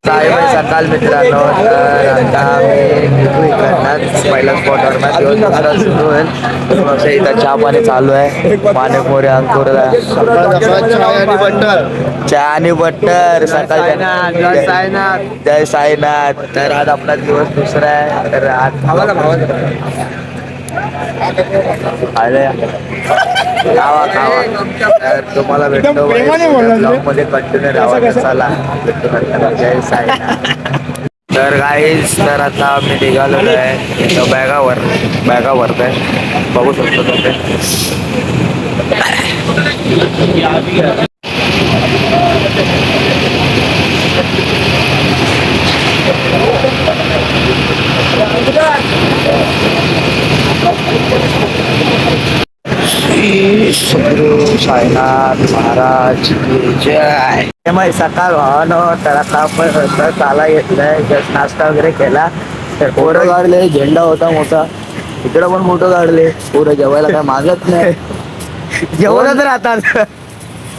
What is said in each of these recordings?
साहेब सकाळ मित्रांनो, तर आता आम्ही निघू इकडनं पहिल्या स्पॉटवर ना दिवस दुसरा सुरू होईल. इथं चहा पाणी चालू आहे. पाणी मोरे अंकुर चहा आणि बटर सकाळ. जय साईनाथ. तर आज आपला दिवस दुसरा आहे. तर आज खावा खावा. तर तुम्हाला भेटतो ब्लॉग मध्ये कंटिन्यू राहा. चला भेटतो नंतर. जय साईनाथ. तर गाईज, तर आता आम्ही निघालेलो आहे बॅगावर आहे. बघू शकतो तुम्ही. सद्गुरु साईनाथ महाराज की जय. सकाळ व्हावं तर आता आपण चाला घेतलाय. जस्ट नाश्ता वगैरे केला. तर पोरं काढले. झेंडा होता मोठा. इकडं पण मोठं काढले. पोरं जेवायला काय मागत नाही. जेवणच राहतात.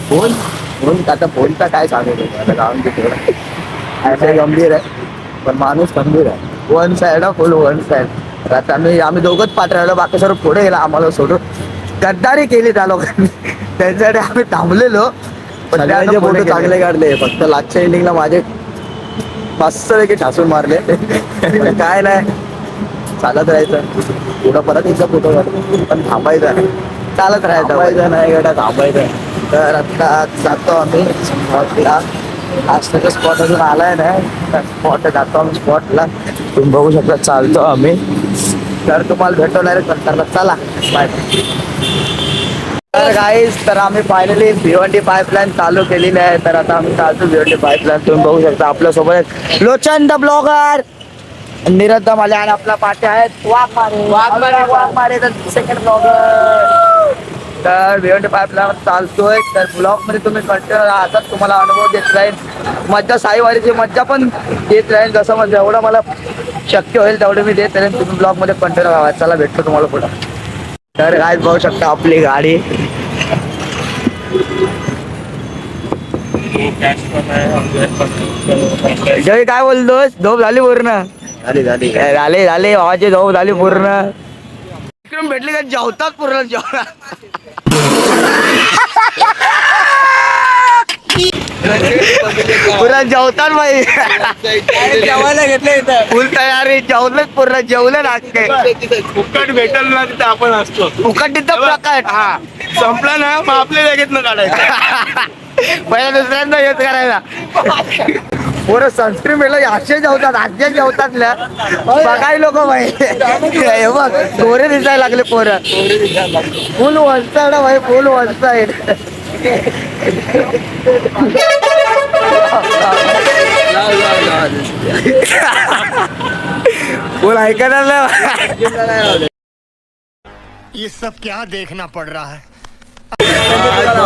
फोन आता फोनचा काय सांगू आता गाऊन तिकडं असं गंभीर आहे. पण माणूस गंभीर आहे. वन साइड फुल वन साइड. आता आम्ही दोघंच पाठ राहिलो. बाकी सर्व पुढे गेला आम्हाला सोडून. गद्दारी केली त्या लोकांनी. त्यांच्यासाठी आम्ही थांबलेलो. पण त्याचे फोटो चांगले काढले. फक्त लास्टच्या एंडिंगला माझे मस्तपैकी ठासून मारले. काय नाही, चालत राहायचं. पुढं परत एकदा फोटो काढतो. पण थांबायचं नाही, चालत राहायचं नाही गड्या, थांबायचं. तर आता जातो आम्ही स्पॉटला. नाश्त्याचा स्पॉट अजून आलाय नाही. स्पॉट जातो आम्ही स्पॉटला. तुम्ही बघू शकता चालतो आम्ही. तर तुम्हाला भेटतो डायरेक्ट नंतरला. चला बाय. तर गाईज, तर आम्ही फायनली भिवंडी पाईपलाईन चालू केलेली आहे. तर आता आम्ही चालतो भिवंडी पाईपलाईन. तुम्ही बघू शकता आपल्यासोबत लोचन द ब्लॉगर, निरद माले आणि आपला पाठी आहेत वाघमारे द सेकंड ब्लॉगर. तर भिवंडी पाईपलाईन चालतोय. तर ब्लॉग मध्ये तुम्ही कंटिन्यू राहतात. तुम्हाला अनुभव देत राहील. मज्जा साईवारीची मज्जा पण देत राहील. जसं म्हणजे जेवढं मला शक्य होईल तेवढं मी देत राहील. तुम्ही ब्लॉग मध्ये कंटिन्यू राहा. चला भेटतो तुम्हाला पुढं. तर काय बघू शकता आपली गाडी. जय काय बोलतोस? झोप झाली पूर्ण? झाले भावाची झोप झाली पूर्ण. विक्रम भेटले का जेवतात पूर्ण पुरा जेवतात बाई. जेवायला घेतलं फुल तयारी. जेवलंच पूर्ण. जेवलं नाटके. फुकट भेटल ना तिथं आपण असतो. फुकट तिथं प्रकट. हा संपला ना मग आपल्या जागेत न काढायचं. पहिल्या दुसऱ्यांदा येत करायला. पोरं सनस्क्रीन भेटलं असे जेवतात. आजचे जेवतात ना बघाय लोक बाई. हे बघ गोरे दिसायला लागले पोरं. फुल वन साइड भाई, फुल वन साइड. फुल ऐकायला ना. ये सब क्या देखना पड़ रहा है.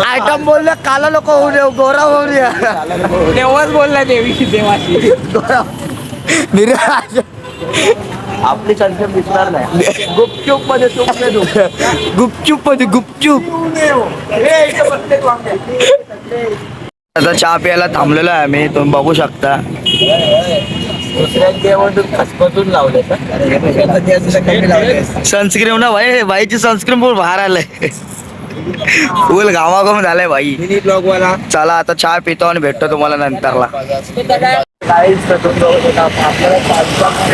आयटम बोलले काला लोक होऊ दे, गोरा होऊ दे. तेव्हाच बोलला देवाशी. आपली संख्या दिसणार नाही. गुपचूप मध्ये गुपचूप मध्ये गुपचूप. आता चहा प्यायला थांबलेलो आहे आम्ही. तुम्ही बघू शकता. सनस्क्रीन ना भाई. बाईची सनस्क्रीन पूर्ण बाहेर आलंय. फुल घामाघूम झालाय भाई. चला आता चहा पितो आणि भेटतो तुम्हाला नंतरला. आपल्याला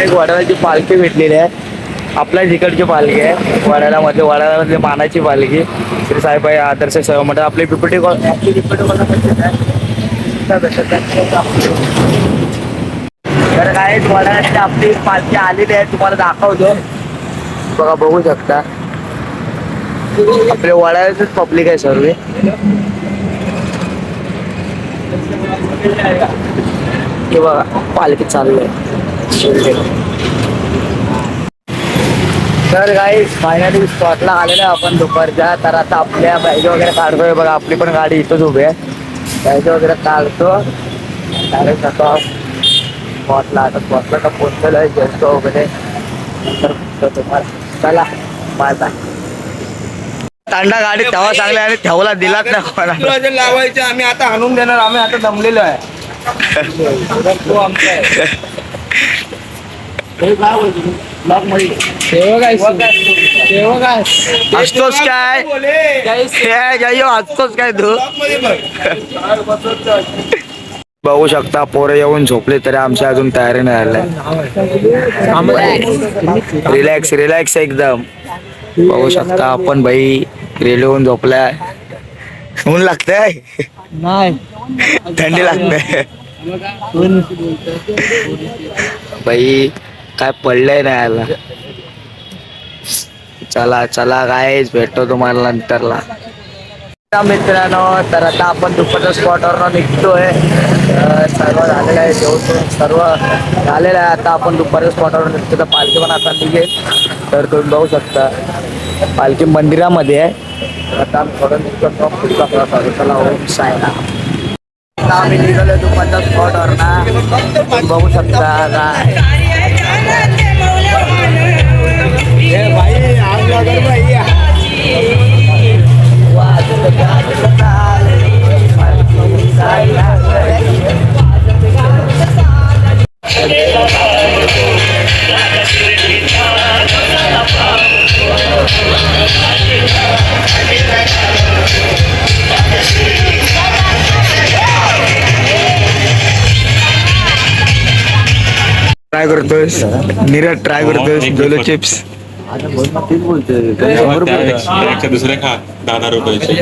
एक वडाळ्याची पालखी भेटलेली आहे. आपल्या तिकडची पालखी आहे. वडाळ्यामध्ये मानाची पालखी. श्री साईबाई आदर्श सेवा मंडळ. आपली पिपटी तर काय वडाळ्याची आपली पालखी आलेली आहे. तुम्हाला दाखवतो बघा. बघू शकता आपल्या वडाळ्याचंच पब्लिक आहे सर्व. हे बघा पालखी चालू आहे. तर गाईस फायनली स्पॉटला आलेलो आहे आपण दुपारच्या. तर आता आपल्या बॅग वगैरे काढतोय बघा. आपली पण गाडी इथंच उभी आहे. बॅग वगैरे काढतो डायरेक्ट आता स्पॉटला. आता स्पॉटला तर पोहोचलेलो आहे जस्ट वगैरे. तर तुम्हाला चला बाय बाय. तांडा गाडी तेव्हा चांगला आणि ठेवला दिलाच नाही. लावायचे आम्ही आता आणून देणार. आम्ही आता दमलेलो आहे. असतोच काय जायो असतोच काय तू बघू शकता पोरं येऊन झोपले तरी आमच्या अजून तयारी नाही झालंय रिलॅक्स रिलॅक्स एकदम बघू शकता आपण भाई रेल्वे होऊन झोपलाय ऊन लागतंय नाही थंडी लागते भाई काय पडलंय नाही आला चला चला गाईज भेटतो तुम्हाला नंतरला मित्रांनो तर आता आपण दुपारच्या स्पॉटवर निघतोय सर्व झालेलं आहे जेवण सर्व झालेलं आहे आता आपण दुपारच्या स्पॉटवर निघतो तर पालखी पण आता निघेल तर तुम्ही बघू शकता पालखी मंदिरामध्ये आहे आता आम्ही थोडं निघतो पुढचा प्रवास चला ओम सायला आता आम्ही निघालो दुपारच्या स्पॉटवर ना तुम्ही बघू शकता काय ट्राय करतोयस नीरज ट्राय करतोयस जोलो चिप्स त्यापेक्षा दुसरे खा 10 रुपयाचे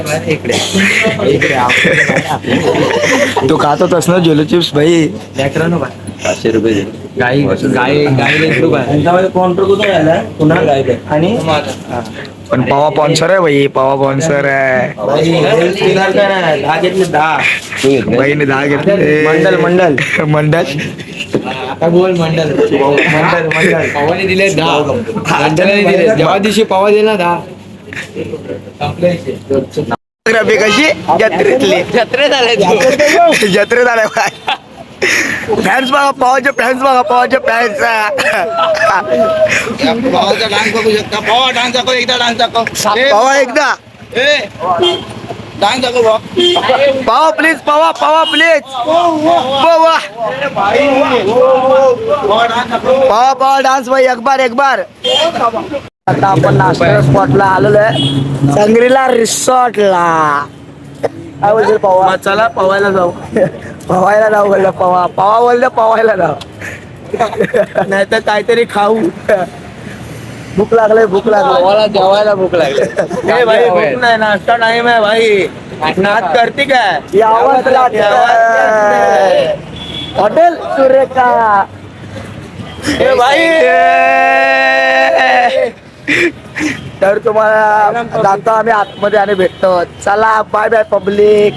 तू खात होतास ना जोलो चिप्स भाई 500 रुपये आणि पण पवा स्पॉन्सर आहे भाई पवा स्पॉन्सर आहे बहीने 10 घेतले मंडल मंडल मंडल पवाने दिले 10 मंडळाने दिले जेव्हा दिवशी पवा दिला 10 ग्राफी कशी जत्रेतली जत्रेत आले जत्रेत आल्या फॅन्स बघा पवाचे फॅन्स बघा पवाचे फॅन्स भावाचा डान्स बघू शकता भावा डान्स दाखव एकदा डान्स दाखव पवा एकदा डान्स दाखव भावा पवा प्लीज पवा पवा प्लीज पवा पवा पवा डान्स भाई एक बार एक बार आता आपण नाश्ता स्पॉटला आलेलो आहे संग्रीला रिसॉर्टला काय बोलतो पवा चला पवायला जाऊ पवायला जाऊ बोललं पवा पवा बोललं पवायला जाऊ नाही तर काहीतरी खाऊ भूक लागले भूक लागले पवाला जेवायला भूक लागली भाई भूक नाही नाश्ता टाइम आहे भाई नाच करते काय यावंच लागतंय. हॉटेल सुरेखा भाई तर तुम्हाला जातो आम्ही आतमध्ये आणि भेटतो चला बाय बाय पब्लिक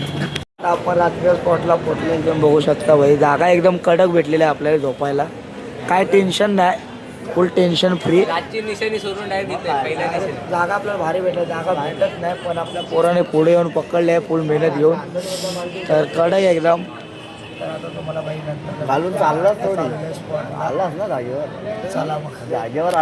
आपण रात्री स्पॉटला पोहोचलो एकदम बघू शकता भाई जागा एकदम कडक भेटलेली आहे आपल्याला झोपायला काय टेन्शन नाही फुल टेन्शन फ्री रातची निशाणी सोडून डायरेक्ट पहिल्या निशाणी जागा आपल्याला भारी भेटली जागा भेटत नाही पण आपल्या पोराने पुढे येऊन पकडले आहे फुल मेहनत घेऊन तर कडक एकदम तर आता तुम्हाला भाई नंतर घालून चाललं थोडी आलास ना जागेवर चला मग जागेवर